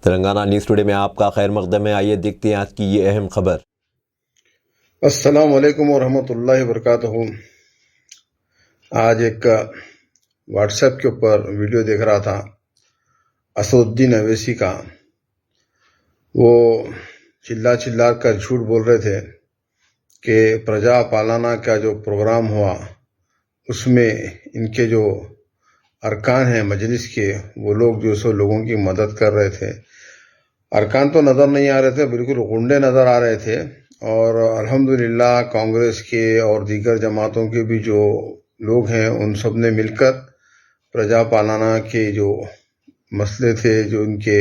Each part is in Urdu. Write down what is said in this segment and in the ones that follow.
تلنگانہ نیوز ٹوڈے میں آپ کا خیر مقدم ہے۔ آئیے دیکھتے ہیں آج کی یہ اہم خبر۔ السلام علیکم ورحمۃ اللہ وبرکاتہ۔ آج ایک واٹس ایپ کے اوپر ویڈیو دیکھ رہا تھا اسد الدین اویسی کا۔ وہ چلا کر جھوٹ بول رہے تھے کہ پرجا پالنا کا جو پروگرام ہوا اس میں ان کے جو ارکان ہیں مجلس کے، وہ لوگ جو سو لوگوں کی مدد کر رہے تھے۔ ارکان تو نظر نہیں آ رہے تھے، بالکل غنڈے نظر آ رہے تھے۔ اور الحمدللہ کانگریس کے اور دیگر جماعتوں کے بھی جو لوگ ہیں ان سب نے مل کر پرجا پالنا کے جو مسئلے تھے، جو ان کے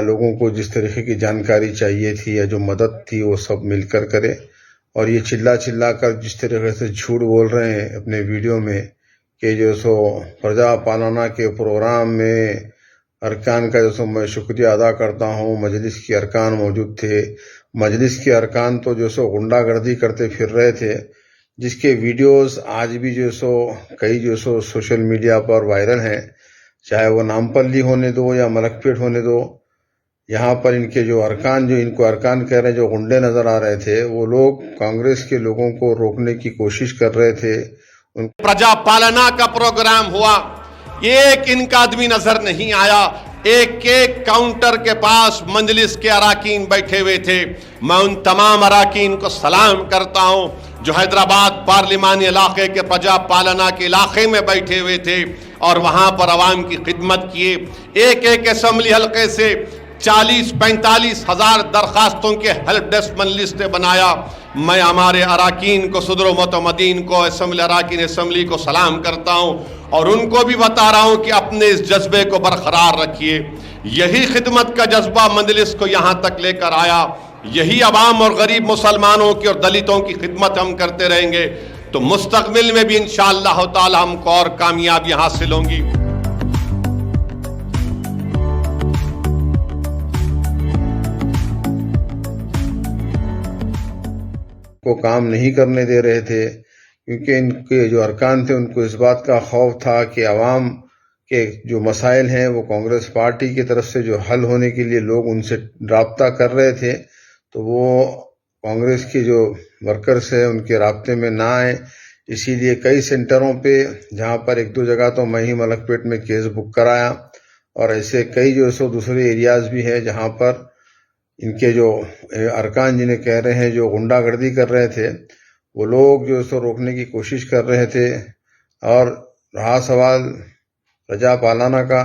لوگوں کو جس طریقے کی جانکاری چاہیے تھی یا جو مدد تھی، وہ سب مل کر کرے۔ اور یہ چلا کر جس طریقے سے جھوٹ بول رہے ہیں اپنے ویڈیو میں کہ جو سو پرجا پالنا کے پروگرام میں ارکان کا جو سو میں شکریہ ادا کرتا ہوں، مجلس کے ارکان موجود تھے۔ مجلس کے ارکان تو جو سو غنڈہ گردی کرتے پھر رہے تھے، جس کے ویڈیوز آج بھی جو سو کئی جو سو سوشل میڈیا پر وائرل ہیں، چاہے وہ نامپلی ہونے دو یا ملک پیٹ ہونے دو۔ یہاں پر ان کے جو ارکان، جو ان کو ارکان کہہ رہے ہیں، جو غنڈے نظر آ رہے تھے، وہ لوگ کانگریس کے لوگوں کو روکنے کی کوشش کر رہے تھے۔ پرجا پالنا کا پروگرام ہوا، ایک ان کا آدمی نظر نہیں آیا۔ ایک کاؤنٹر کے پاس مجلس کے اراکین بیٹھے ہوئے تھے۔ میں ان تمام اراکین کو سلام کرتا ہوں جو حیدرآباد پارلیمانی علاقے کے پرجا پالنا کے علاقے میں بیٹھے ہوئے تھے اور وہاں پر عوام کی خدمت کیے۔ ایک اسمبلی حلقے سے 40-45 ہزار درخواستوں کے ہیلپ ڈیسک لسٹ بنایا۔ میں ہمارے اراکین کو، صدر و معتمدین کو، اراکین اسمبلی کو سلام کرتا ہوں اور ان کو بھی بتا رہا ہوں کہ اپنے اس جذبے کو برقرار رکھیے۔ یہی خدمت کا جذبہ مجلس کو یہاں تک لے کر آیا۔ یہی عوام اور غریب مسلمانوں کی اور دلتوں کی خدمت ہم کرتے رہیں گے تو مستقبل میں بھی انشاءاللہ تعالی ہم کو اور کامیابی حاصل ہوں گی۔ کو کام نہیں کرنے دے رہے تھے، کیونکہ ان کے جو ارکان تھے ان کو اس بات کا خوف تھا کہ عوام کے جو مسائل ہیں وہ کانگریس پارٹی کی طرف سے جو حل ہونے کے لیے لوگ ان سے رابطہ کر رہے تھے، تو وہ کانگریس کے جو ورکرز ہیں ان کے رابطے میں نہ آئے۔ اسی لیے کئی سینٹروں پہ، جہاں پر 1-2 جگہ تو میں ہی ملک پیٹ میں کیس بک کرایا، اور ایسے کئی جو سو دوسرے ایریاز بھی ہیں جہاں پر ان کے جو ارکان جنہیں کہہ رہے ہیں جو غنڈہ گردی کر رہے تھے، وہ لوگ جو سو روکنے کی کوشش کر رہے تھے۔ اور رہا سوال پرجا پالنا کا،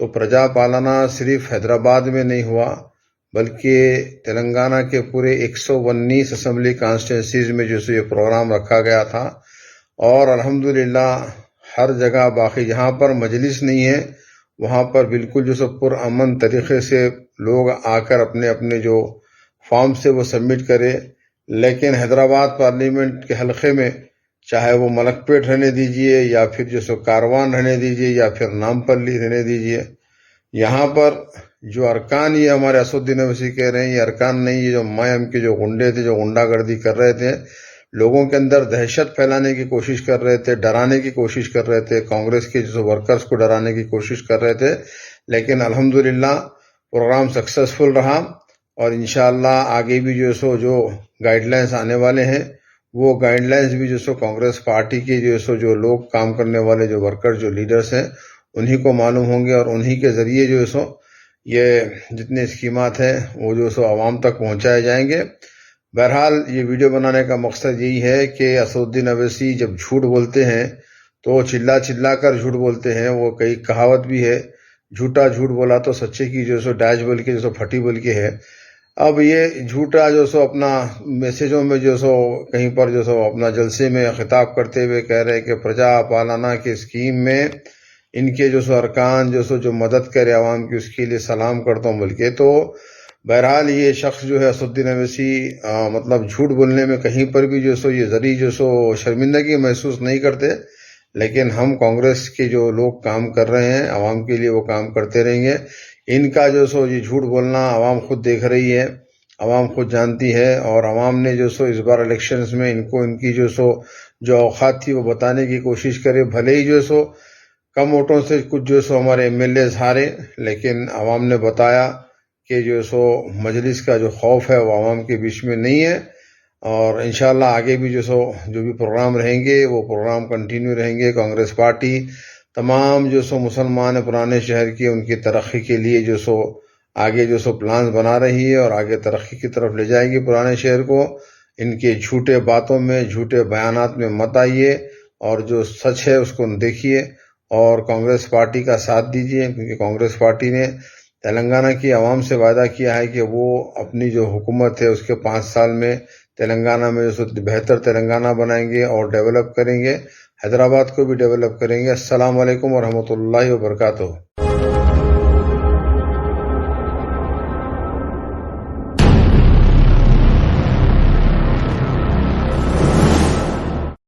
تو پرجا پالنا صرف حیدرآباد میں نہیں ہوا بلکہ تلنگانہ کے پورے 119 اسمبلی کانسٹیٹوئنسیز میں جو سو یہ پروگرام رکھا گیا تھا۔ اور الحمدللہ ہر جگہ، باقی جہاں پر مجلس نہیں ہے وہاں پر بالکل جو سو پرامن طریقے سے لوگ آ کر اپنے اپنے جو فارم سے وہ سبمٹ کرے۔ لیکن حیدرآباد پارلیمنٹ کے حلقے میں، چاہے وہ ملک پیٹ رہنے دیجئے یا پھر جو سو کاروان رہنے دیجئے یا پھر نامپلی رہنے دیجئے، یہاں پر جو ارکان یہ ہمارے اسد الدین اویسی کہہ رہے ہیں، یہ ارکان نہیں، یہ جو ہم کے جو غنڈے تھے، جو غنڈہ گردی کر رہے تھے، لوگوں کے اندر دہشت پھیلانے کی کوشش کر رہے تھے، ڈرانے کی کوشش کر رہے تھے، کانگریس کے جو ورکرز کو ڈرانے کی کوشش کر رہے تھے۔ لیکن الحمدللہ پروگرام سکسیسفل رہا، اور انشاءاللہ آگے بھی جو گائیڈ لائنز آنے والے ہیں، وہ گائیڈ لائنز بھی جو کانگریس پارٹی کے جو لوگ کام کرنے والے جو ورکر، جو لیڈرز ہیں، انہی کو معلوم ہوں گے، اور انہی کے ذریعے یہ جتنے اسکیمات ہیں وہ عوام تک پہنچائے جائیں گے۔ بہرحال یہ ویڈیو بنانے کا مقصد یہی ہے کہ اسد الدین اویسی جب جھوٹ بولتے ہیں تو چلا کر جھوٹ بولتے ہیں۔ وہ کئی کہاوت بھی ہے، جھوٹا جھوٹ بولا تو سچے کی ڈیش بول کے پھٹی بول کے ہے۔ اب یہ جھوٹا اپنا میسیجوں میں کہیں پر اپنا جلسے میں خطاب کرتے ہوئے کہہ رہے کہ پرجا پالنا کی اسکیم میں ان کے ارکان جو مدد کرے عوام کی، اس کے لیے سلام کرتا ہوں بلکہ۔ تو بہرحال یہ شخص جو ہے اسد الدین اویسی مطلب جھوٹ بولنے میں کہیں پر بھی یہ ذری شرمندگی محسوس نہیں کرتے۔ لیکن ہم کانگریس کے جو لوگ کام کر رہے ہیں عوام کے لیے، وہ کام کرتے رہیں گے۔ ان کا یہ جھوٹ بولنا عوام خود دیکھ رہی ہے، عوام خود جانتی ہے، اور عوام نے اس بار الیکشنز میں ان کو ان کی جو اوقات تھی وہ بتانے کی کوشش کرے۔ بھلے ہی کم ووٹوں سے کچھ جو سو ہمارے MLAs ہارے، لیکن عوام نے بتایا کہ جو سو مجلس کا جو خوف ہے وہ عوام کے بیچ میں نہیں ہے، اور انشاءاللہ آگے بھی جو بھی پروگرام رہیں گے وہ پروگرام کنٹینیو رہیں گے۔ کانگریس پارٹی تمام جو سو مسلمان ہیں پرانے شہر کی، ان کی ترقی کے لیے جو سو آگے جو سو پلانز بنا رہی ہے اور آگے ترقی کی طرف لے جائے گی پرانے شہر کو۔ ان کے جھوٹے باتوں میں، جھوٹے بیانات میں مت آئیے، اور جو سچ ہے اس کو دیکھیے اور کانگریس پارٹی کا ساتھ دیجیے، کیونکہ کانگریس پارٹی نے تلنگانہ کی عوام سے وعدہ کیا ہے کہ وہ اپنی جو حکومت ہے اس کے 5 سال میں تلنگانہ میں جو بہتر تلنگانہ بنائیں گے اور ڈیولپ کریں گے، حیدرآباد کو بھی ڈیولپ کریں گے۔ السلام علیکم ورحمۃ اللہ وبرکاتہ۔